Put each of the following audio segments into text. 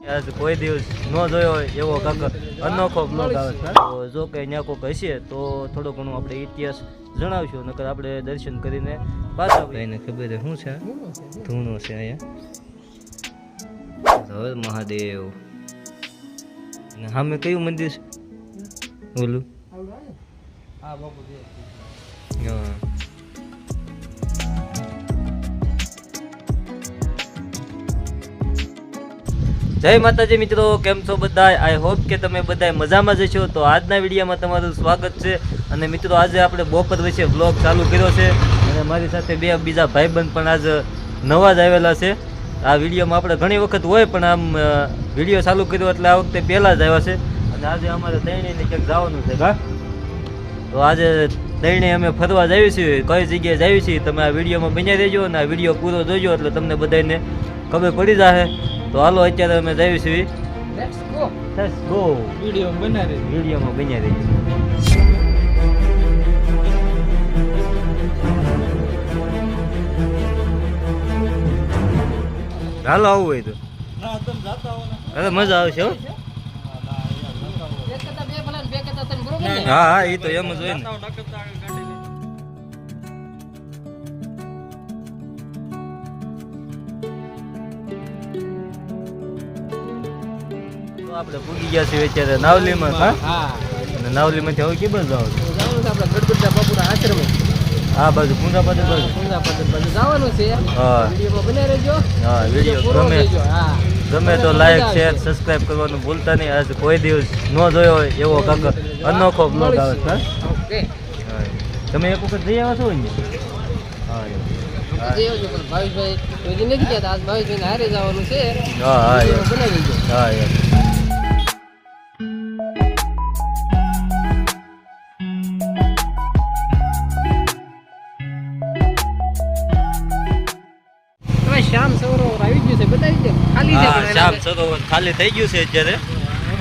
આજ કોઈ દિવસ ન જોયો હોય એવો કાંક અનોખો બ્લોગ આવે છે. તો જો કંઈ ત્યાં કોઈક હશે તો થોડો ઘણો આપણે ઇતિહાસ જણાવશું, નકર આપણે દર્શન કરીને પાછા ભાઈને ખબર છે શું છે ધૂણો છે અહીંયા. હર મહાદેવ. અને સામે કયું મંદિર છે ઓલું? હા. જય માતાજી મિત્રો, કેમ છો બધા? આઈ હોપ કે તમે બધા મજામાં જ છો. તો આજના વિડીયોમાં તમારું સ્વાગત છે. અને મિત્રો આજે આપણે બપોર વિશે બ્લોગ ચાલુ કર્યો છે અને મારી સાથે બે બીજા ભાઈબંધ પણ આજ નવા જ આવેલા છે. આ વિડીયોમાં આપણે ઘણી વખત હોય પણ આમ વિડીયો ચાલુ કર્યો એટલે આ વખતે પહેલાં જ આવ્યા છે. અને આજે અમારે દૈણીને ક્યાંક જવાનું છે કા. તો આજે દૈણી અમે ફરવા જઈએ છીએ. કઈ જગ્યાએ જઈએ છીએ તમે આ વિડીયોમાં બન્યા રહેજો અને આ વિડીયો પૂરો જોજો એટલે તમને બધાને ખબર પડી જશે. તો હાલો અત્યારે અમે જઈએ છીએ. Let's go. વિડીયોમાં બન્યા રહેજો. હાલો આવું હોય તો અરે મજા આવશે હો. હા હા એ તો એમ જ હોય ને. આપણે પૂગી ગયા છીએ અત્યારે નાવલીમાં. નાવલીમાંથી હવે કેમ જવાનું? આપણે ગડબડતા બાપુના આશ્રમે આ બાજુ પૂંજાપાદર બાજુ જવાનું છે. હા વિડીયો ગમે તો લાઈક શેર સબસ્ક્રાઇબ કરવાનું ભૂલતા નહીં. આજ કોઈ દિવસ ન જોયો હોય એવો કાંક અનોખો બ્લોગ આવે છે. તમે એક વખત જઈ આવ્યા છો ને? હા ભાવેશભાઈ નથી ગયા આજ ભાવેશભાઈ હારે જવાનું છે. હા યાર. શ્યામ સરોવર આવી ગયું છે, બતાવી દે. ખાલી છે. શ્યામ સરોવર ખાલી થઈ ગયું છે અત્યારે.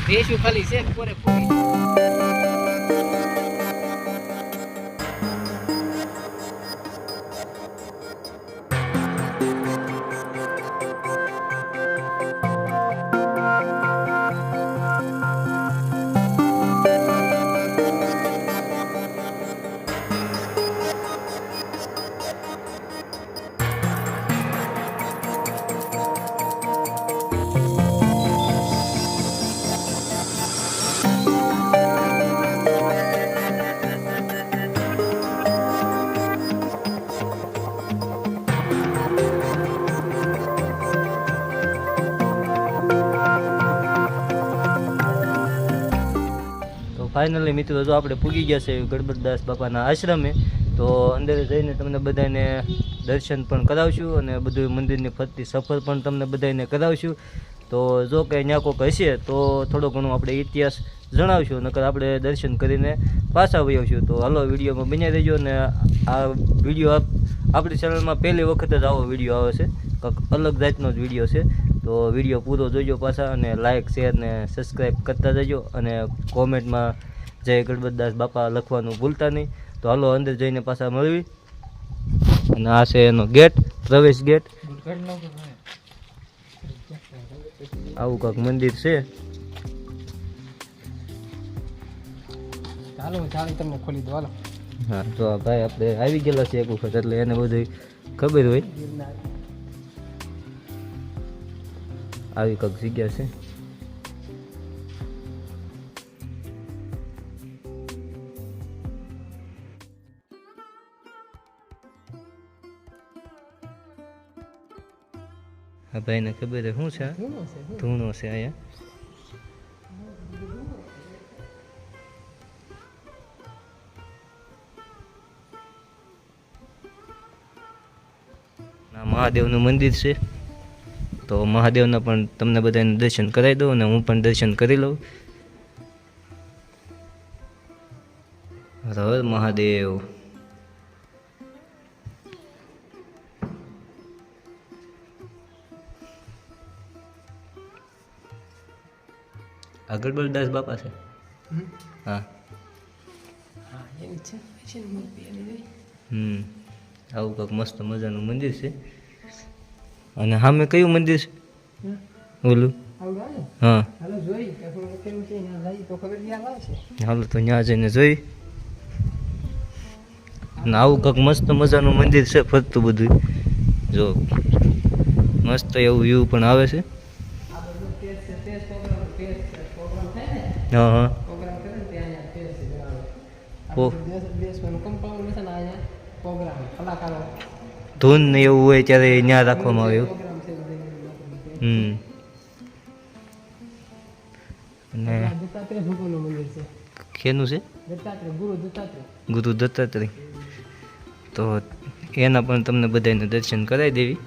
ભેંસું ખાલી છે પૂરેપૂરી. ફાઇનલી મિત્રો જો આપણે પૂગી ગયા છે ગણપતદાસ બાપાના આશ્રમે. તો અંદર જઈને તમને બધાને દર્શન પણ કરાવશું અને બધું મંદિરની ફરતી સફર પણ તમને બધાને કરાવશું. તો જો કંઈ ત્યાં કોઈક હશે તો થોડો ઘણો આપણે ઇતિહાસ જણાવશું, નકર આપણે દર્શન કરીને પાછા આવી આવશું. તો હાલો વિડીયોમાં બન્યા રહેજો. અને આ વિડીયો આપણી ચેનલમાં પહેલી વખત જ આવો વિડીયો આવે છે, કંઈક અલગ જાતનો જ વિડીયો છે. તો વિડીયો પૂરો જોજો પાછા અને લાઇક શેર ને સબસ્ક્રાઈબ કરતા જજો અને કોમેન્ટમાં જય ગણપતદાસ બાપા લખવાનું ભૂલતા નહીં. તો હાલો અંદર જઈને પાછા મળવી. અને આ છે એનો ગેટ, પ્રવેશ ગેટ. આવું કાંક મંદિર છે. તમને ખોલી દો. હા તો ભાઈ આપણે આવી ગયેલા છે એક વખત એટલે એને બધું ખબર હોય. આવી કાંક જગ્યા છે. આ ભાઈને ખબર શું છે ધૂણો છે અહીંયા. મહાદેવનું મંદિર છે. તો મહાદેવના પણ તમને બધાને દર્શન કરાવી દઉં અને હું પણ દર્શન કરી લઉં. હર મહાદેવ. આ ગણપતદાસ બાપા છે. હા આવું કંઈક મસ્ત મજાનું મંદિર છે. અને સામે કયું મંદિર છે ઓલું? હા હાલો જોઈ કેવું છે ત્યાં જઈએ તો ખબર ખ્યાલ આવશે. હાલો તો ત્યાં જઈને જોઈ. અને આવું કંઈક મસ્ત મજાનું મંદિર છે ફરતું બધું જો મસ્ત એવું વ્યૂ પણ આવે છે. આ બધું તેજ છે તેજ પ્રોગ્રામ થાય ને હા હા પ્રોગ્રામ કરે ને ત્યાં અહીંયા તેજ છે બરાબર. ઓ. આ દેશમાં કમ્પાઉન્ડ છે ને અહીંયા પ્રોગ્રામ કલાકારો ધૂન ને એવું હોય ત્યારે ત્યાં રાખવામાં આવે એવું. પ્રોગ્રામ છે અને દત્તાત્રેય ભગવાનનું મંદિર છે. કેનું છે? દત્તાત્રેય ગુરુ દત્તાત્રેય. ગુરુ દત્તાત્રેય. તો એના પણ તમને બધાને દર્શન કરાવી દેવી.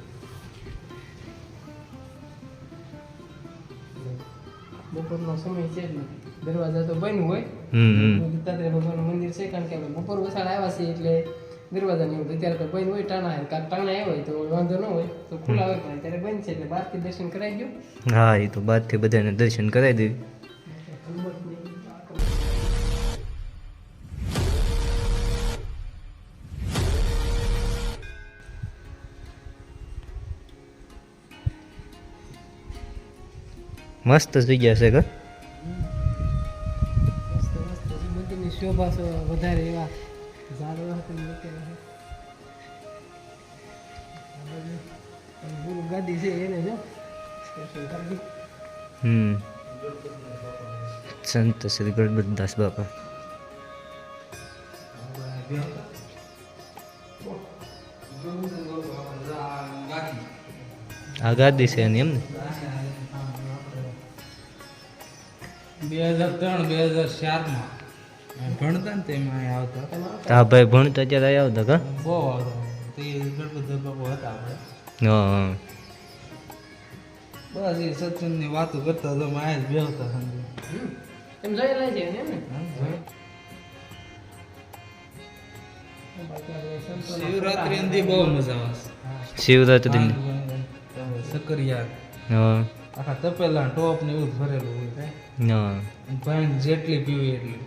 બપોરનો સમય છે એટલે દરવાજા તો બંધ હોય. દત્તાત્રેય ભગવાનનું મંદિર છે કારણ કે બપોર વસાડ આવ્યા છે એટલે દરવાજા નહીં હોય. અત્યારે તો બંધ હોય ટાણા આવ્યા હોય તો વાંધો ન હોય તો ખુલ્લા હોય પણ અત્યારે બંધ છે એટલે બહારથી દર્શન કરાવી દો. હા એ તો બહારથી બધાને દર્શન કરાવી દેવી. મસ્ત જગ્યા છે કે મંદિરની શોભા વધારે એવા ઝાડવા મૂકેલા છે. ગુરુ ગાદી છે એને જો સંત શ્રી ગણપતદાસ બાપા. આ ગાદી છે એની એમ ને 2003-2004 ભણતા ને તેમાં આવતા. હા ભાઈ ભણતા ત્યારે આવતા કા બહુ આવતા તે ગણપત બાપુ હતા આપણે. હા બસ એ સત્સંગની વાતો કરતા તો અમે આયા જ બેહતા સમજો. એમ જોયેલા છે એમ ને શિવરાત્રી અંદી બહુ મજા આવે. શિવરાત્રી. સકરિયા હા આખા તપેલા ટોપ ને એવું ભરેલું હોય. હા ભાઈ જેટલી પીવી એટલી.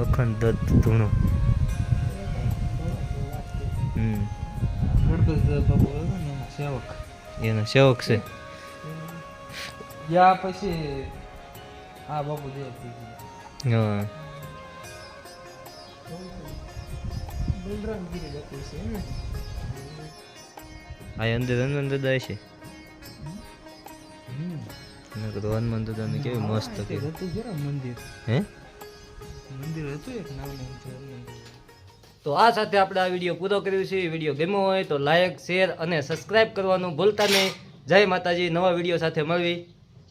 અખંડ દત્ત ધૂણો. ગણપત બાપુ હતો ને એના સેવક. એનો સેવક છે. યા પછી આ બાપુ જે હા બલરામગીરી બાપુ છે ને આ અંદર હનુમાન દાદા છે. હનુમાન દાદાને કેવી મસ્ત કે હતું જરા મંદિર. હે મંદિર હતું એક નાનું. તો આ સાથે આપણે આ વિડીયો પૂરો કર્યો છે. વિડીયો ગમ્યો હોય તો લાઈક શેર અને સબસ્ક્રાઈબ કરવાનું ભૂલતા નહીં. જય માતાજી. નવા વિડીયો સાથે મળવી.